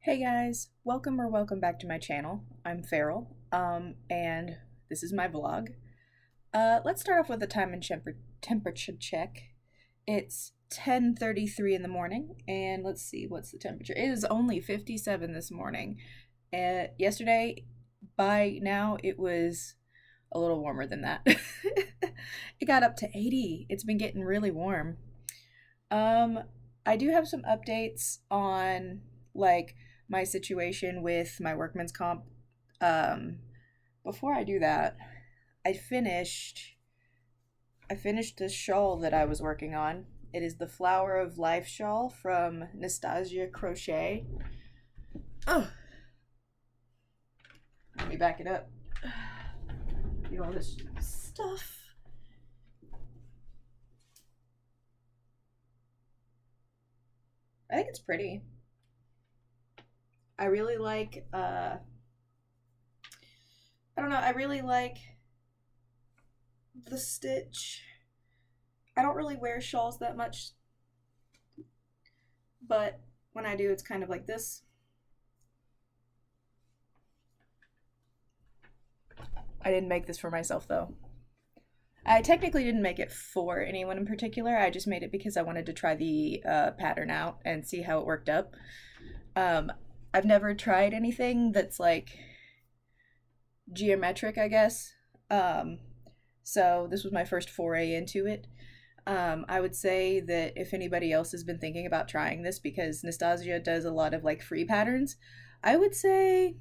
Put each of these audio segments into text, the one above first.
Hey guys, welcome back to my channel. I'm Farrell, and this is my vlog. Let's start off with a time and temperature check. It's 10:33 in the morning, and let's see, what's the temperature? It is only 57 this morning. Yesterday, by now, it was a little warmer than that. It got up to 80. It's been getting really warm. I do have some updates on, like, my situation with my workman's comp. Um, Before I do that, I finished I finished the shawl that I was working on. It is the Flower of Life shawl from Nastasia Crochet. Oh, let me back it up. Get all this stuff. I think it's pretty. I really like I don't know, I really like the stitch. I don't really wear shawls that much, but when I do, it's kind of like this. I didn't make this for myself though. I technically didn't make it for anyone in particular. I just made it because I wanted to try the pattern out and see how it worked up. Um, I've never tried anything that's like geometric, I guess. Um, so this was my first foray into it. I would say that if anybody else has been thinking about trying this, because Nastasia does a lot of like free patterns, I would say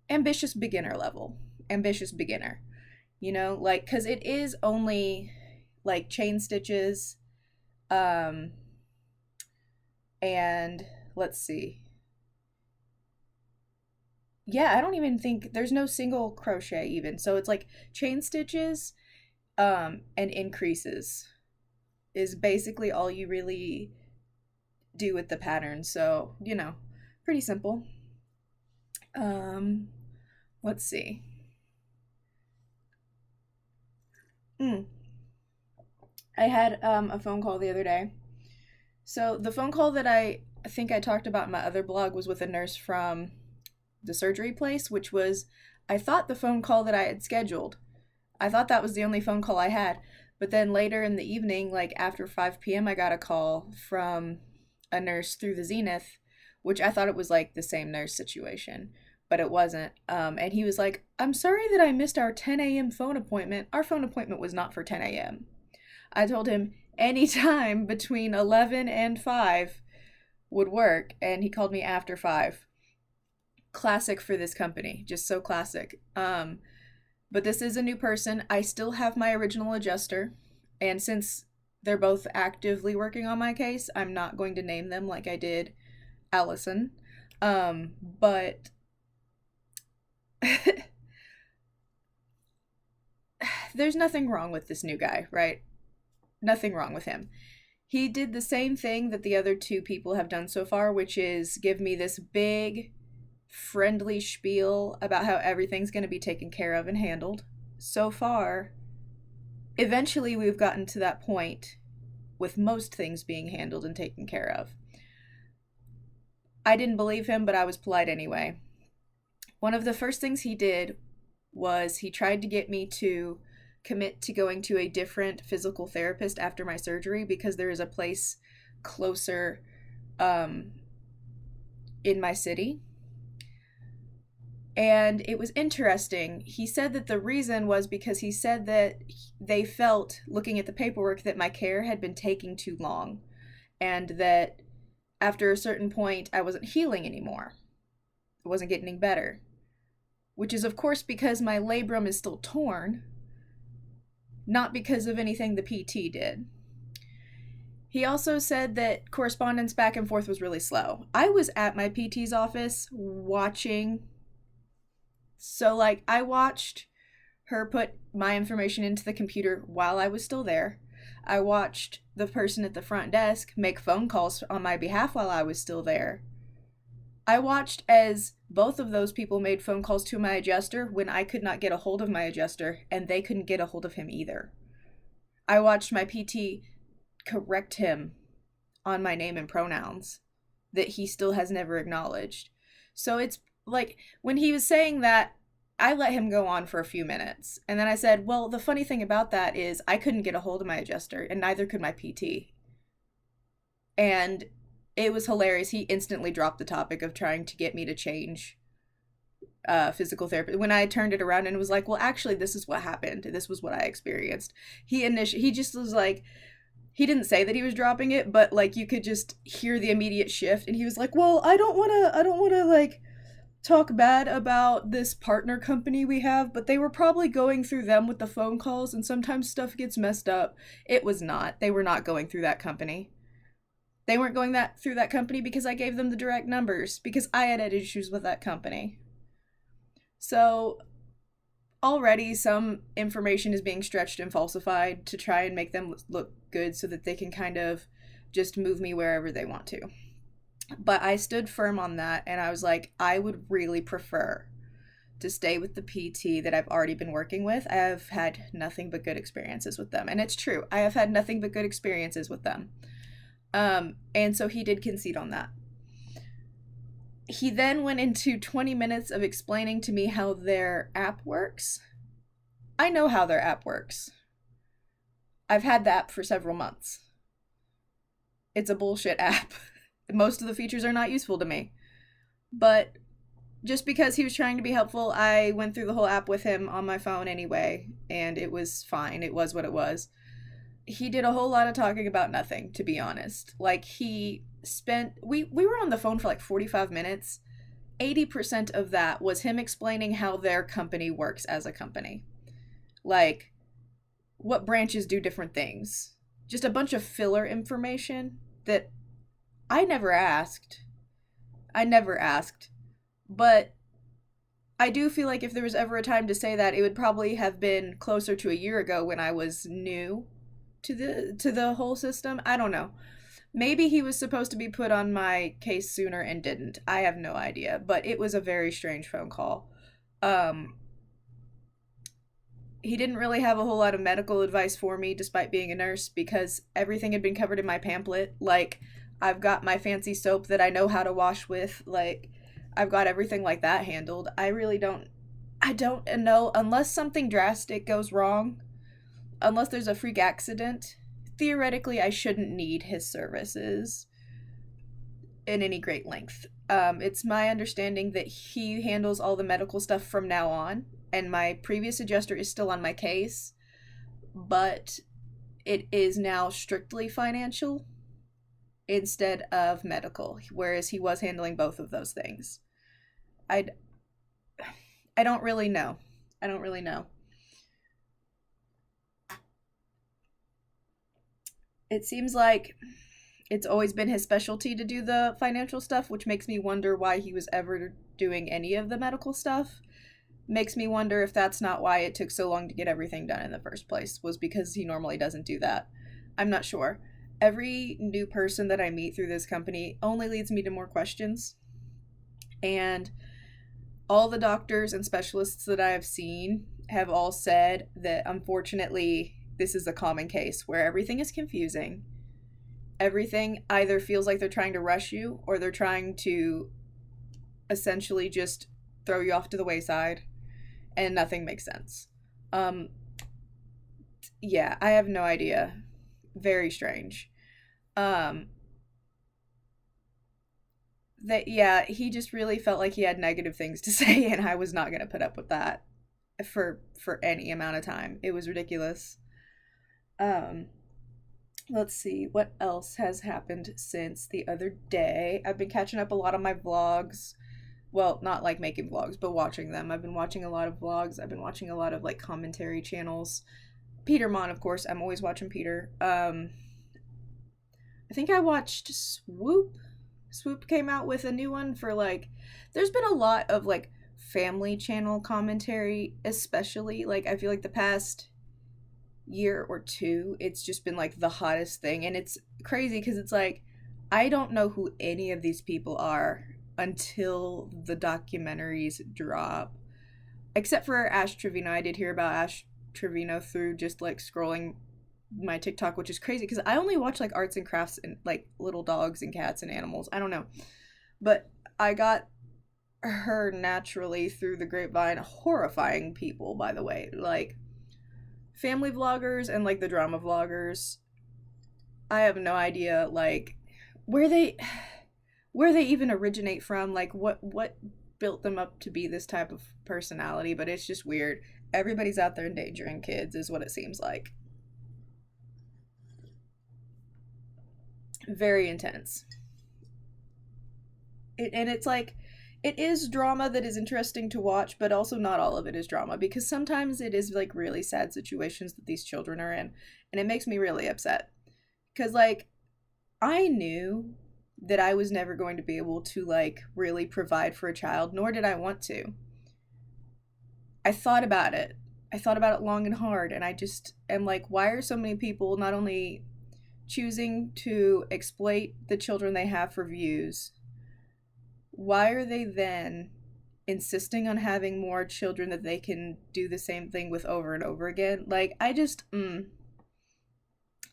ambitious beginner level. Ambitious beginner. You know, like, because it is only like chain stitches. Um, and let's see. Yeah, I don't even think there's no single crochet even. So it's like chain stitches and increases is basically all you really do with the pattern. So, pretty simple. Um let's see. Mm. I had a phone call the other day. So the phone call that I think I talked about in my other blog was with a nurse from the surgery place, which was, I thought, the phone call that I had scheduled. I thought that was the only phone call I had. But then later in the evening, like after 5 p.m., I got a call from a nurse through the Zenith, which I thought it was like the same nurse situation, but it wasn't. And he was like, I'm sorry that I missed our 10 a.m. phone appointment. Our phone appointment was not for 10 a.m. I told him anytime between 11 and 5 would work, and he called me after 5. Classic for this company, just so classic. But this is a new person. I still have my original adjuster, and since they're both actively working on my case, I'm not going to name them like I did Allison. But there's nothing wrong with this new guy, right? Nothing wrong with him. He did the same thing that the other two people have done so far, which is give me this big, friendly spiel about how everything's going to be taken care of and handled. So far, eventually we've gotten to that point with most things being handled and taken care of. I didn't believe him, but I was polite anyway. One of the first things he did was he tried to get me to commit to going to a different physical therapist after my surgery because there is a place closer in my city. And it was interesting. He said that the reason was because he said that they felt, looking at the paperwork, that my care had been taking too long, and that after a certain point I wasn't healing anymore. I wasn't getting any better. Which is, of course, because my labrum is still torn, not because of anything the PT did. He also said that correspondence back and forth was really slow. I was at my PT's office watching. So, like, I watched her put my information into the computer while I was still there. I watched the person at the front desk make phone calls on my behalf while I was still there. I watched as both of those people made phone calls to my adjuster when I could not get a hold of my adjuster, and they couldn't get a hold of him either. I watched my PT correct him on my name and pronouns. that he still has never acknowledged. So it's like when he was saying that, I let him go on for a few minutes. And then I said, well, the funny thing about that is I couldn't get a hold of my adjuster, and neither could my PT. And it was hilarious. He instantly dropped the topic of trying to get me to change physical therapy when I turned it around and was like, well, actually, this is what happened. This was what I experienced. He just was like, he didn't say that he was dropping it, but like you could just hear the immediate shift. And he was like, well, I don't want to like talk bad about this partner company we have, but they were probably going through them with the phone calls, and sometimes stuff gets messed up. It was not. They were not going through that company. They weren't going that through that company because I gave them the direct numbers because I had issues with that company. So already some information is being stretched and falsified to try and make them look good so that they can kind of just move me wherever they want to. But I stood firm on that, and I was like, I would really prefer to stay with the PT that I've already been working with. I have had nothing but good experiences with them. And it's true. I have had nothing but good experiences with them. And so he did concede on that. He then went into 20 minutes of explaining to me how their app works. I know how their app works. I've had the app for several months. It's a bullshit app. Most of the features are not useful to me. But just because he was trying to be helpful, I went through the whole app with him on my phone anyway, and it was fine. It was what it was. He did a whole lot of talking about nothing, to be honest. Like, he spent... We were on the phone for like 45 minutes. 80% of that was him explaining how their company works as a company. Like, what branches do different things. Just a bunch of filler information that I never asked. But I do feel like if there was ever a time to say that, it would probably have been closer to a year ago when I was new to the whole system. I don't know. Maybe he was supposed to be put on my case sooner and didn't. I have no idea, but it was a very strange phone call. He didn't really have a whole lot of medical advice for me despite being a nurse because everything had been covered in my pamphlet. Like, I've got my fancy soap that I know how to wash with. Like, I've got everything like that handled. I don't know, unless something drastic goes wrong, unless there's a freak accident, theoretically I shouldn't need his services in any great length. It's my understanding that he handles all the medical stuff from now on, and my previous adjuster is still on my case, but it is now strictly financial instead of medical, whereas he was handling both of those things. I don't really know. It seems like it's always been his specialty to do the financial stuff, which makes me wonder why he was ever doing any of the medical stuff. Makes me wonder if that's not why it took so long to get everything done in the first place, was because he normally doesn't do that. I'm not sure. Every new person that I meet through this company only leads me to more questions. And all the doctors and specialists that I have seen have all said that unfortunately this is a common case where everything is confusing. Everything either feels like they're trying to rush you or they're trying to essentially just throw you off to the wayside and nothing makes sense. Yeah, I have no idea. Very strange. He just really felt like he had negative things to say, and I was not going to put up with that for any amount of time. It was ridiculous. Let's see what else has happened since the other day. I've been catching up a lot on my vlogs. Well, not like making vlogs, but watching them. I've been watching a lot of vlogs. I've been watching a lot of like commentary channels. Peter Mon, of course. I'm always watching Peter. I think I watched Swoop. Swoop came out with a new one for like, there's been a lot of like family channel commentary, especially like I feel like the past year or two, it's just been like the hottest thing. And it's crazy because it's like, I don't know who any of these people are until the documentaries drop. Except for Ash Trevino. I did hear about Ash Trevino through just like scrolling my TikTok, which is crazy because I only watch like arts and crafts and like little dogs and cats and animals. I don't know. But I got her naturally through the grapevine. Horrifying people, by the way. Like family vloggers and like the drama vloggers. I have no idea like where they even originate from, like what built them up to be this type of personality, but it's just weird. Everybody's out there endangering kids is what it seems like. Very intense. And it's like it is drama that is interesting to watch, but also not all of it is drama because sometimes it is like really sad situations that these children are in, and it makes me really upset. Cuz like I knew that I was never going to be able to like really provide for a child, nor did I want to. I thought about it. I thought about it long and hard, and I just am like, why are so many people not only choosing to exploit the children they have for views, why are they then insisting on having more children that they can do the same thing with over and over again? Like, I just,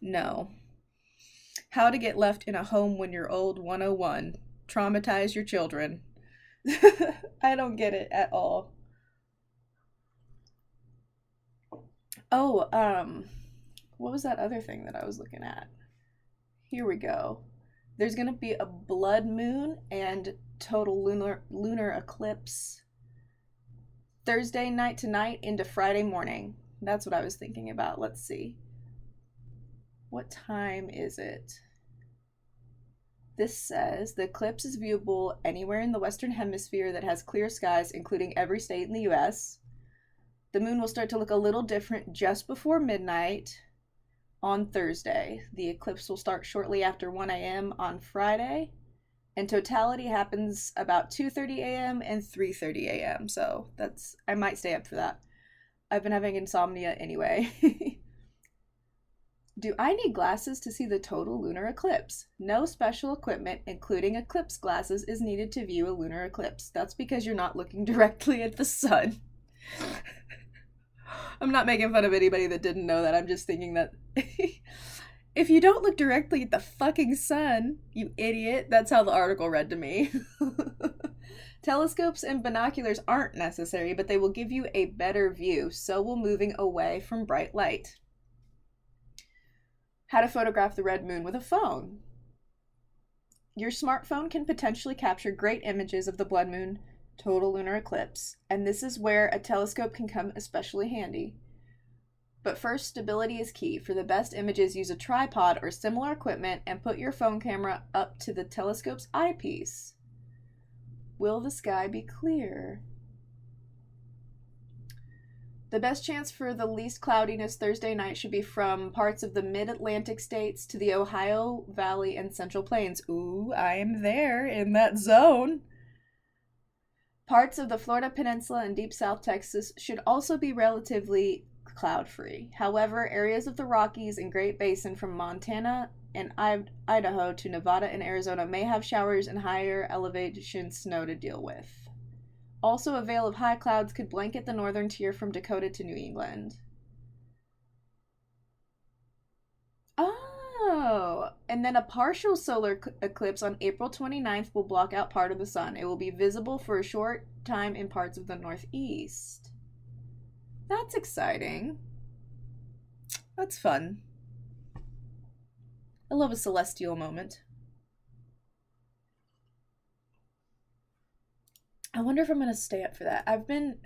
no. How to get left in a home when you're old 101. Traumatize your children. I don't get it at all. Oh, what was that other thing that I was looking at? Here we go. There's gonna be a blood moon and total lunar eclipse Thursday night tonight into Friday morning. That's what I was thinking about. Let's see. What time is it? This says the eclipse is viewable anywhere in the Western Hemisphere that has clear skies, including every state in the US. The moon will start to look a little different just before midnight on Thursday. The eclipse will start shortly after 1 a.m. on Friday, and totality happens about 2:30 a.m. and 3:30 a.m. So I might stay up for that. I've been having insomnia anyway. Do I need glasses to see the total lunar eclipse? No special equipment, including eclipse glasses, is needed to view a lunar eclipse. That's because you're not looking directly at the sun. I'm not making fun of anybody that didn't know that. I'm just thinking that if you don't look directly at the fucking sun, you idiot, that's how the article read to me. Telescopes and binoculars aren't necessary, but they will give you a better view. So will moving away from bright light. How to photograph the red moon with a phone. Your smartphone can potentially capture great images of the blood moon total lunar eclipse, and this is where a telescope can come especially handy. But first, stability is key. For the best images, use a tripod or similar equipment and put your phone camera up to the telescope's eyepiece. Will the sky be clear? The best chance for the least cloudiness Thursday night should be from parts of the mid-Atlantic states to the Ohio Valley and Central Plains. Ooh, I am there in that zone. Parts of the Florida Peninsula and deep South Texas should also be relatively cloud-free. However, areas of the Rockies and Great Basin from Montana and Idaho to Nevada and Arizona may have showers and higher elevation snow to deal with. Also, a veil of high clouds could blanket the northern tier from Dakota to New England. Oh, and then a partial solar eclipse on April 29th will block out part of the sun. It will be visible for a short time in parts of the northeast. That's exciting. That's fun. I love a celestial moment. I wonder if I'm gonna stay up for that. I've been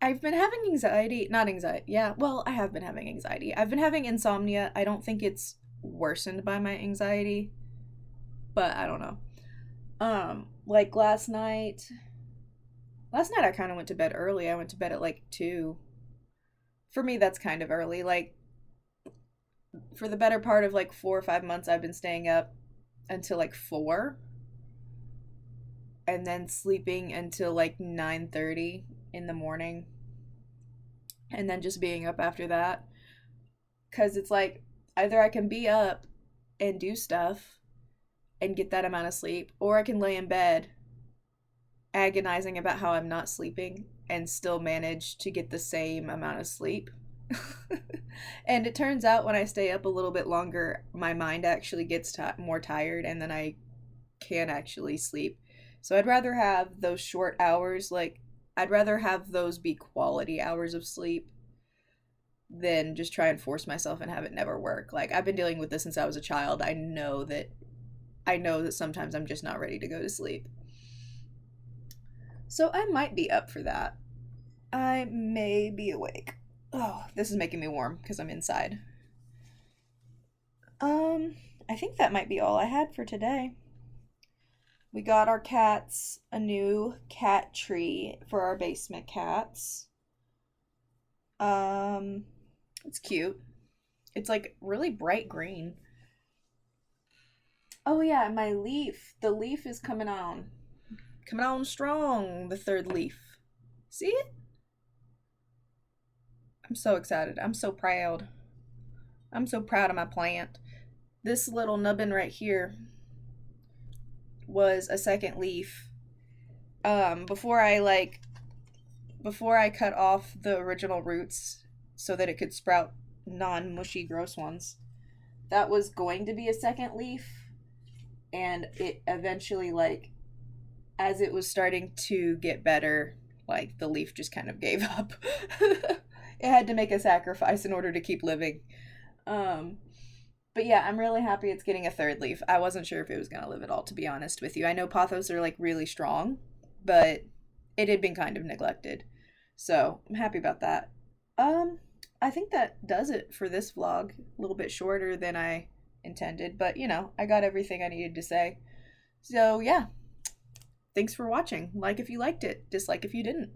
having anxiety, not anxiety. Yeah, well, I have been having anxiety. I've been having insomnia. I don't think it's worsened by my anxiety, but I don't know. Like last night I kind of went to bed early. I went to bed at like 2. For me, that's kind of early. Like for the better part of like 4 or 5 months, I've been staying up until like 4 and then sleeping until like 9:30 in the morning and then just being up after that, because it's like either I can be up and do stuff and get that amount of sleep, or I can lay in bed agonizing about how I'm not sleeping and still manage to get the same amount of sleep. And it turns out when I stay up a little bit longer, my mind actually gets more tired and then I can actually sleep. So I'd rather have those short hours, like, I'd rather have those be quality hours of sleep than just try and force myself and have it never work. Like, I've been dealing with this since I was a child. I know that sometimes I'm just not ready to go to sleep. So I might be up for that. I may be awake. Oh, this is making me warm because I'm inside. Um, I think that might be all I had for today. We got our cats a new cat tree for our basement cats. Um, it's cute. It's like really bright green. Oh yeah, my leaf. The leaf is coming on. Coming on strong, the third leaf. See it? I'm so excited. I'm so proud. I'm so proud of my plant. This little nubbin right here was a second leaf. Before I cut off the original roots so that it could sprout non-mushy gross ones. That was going to be a second leaf, and it eventually, like, as it was starting to get better, like, the leaf just kind of gave up. It had to make a sacrifice in order to keep living. Um, but yeah, I'm really happy it's getting a third leaf. I wasn't sure if it was going to live at all, to be honest with you. I know pothos are like really strong, but it had been kind of neglected. So I'm happy about that. Um, I think that does it for this vlog. A little bit shorter than I intended, but I got everything I needed to say. So yeah, thanks for watching. Like if you liked it, dislike if you didn't.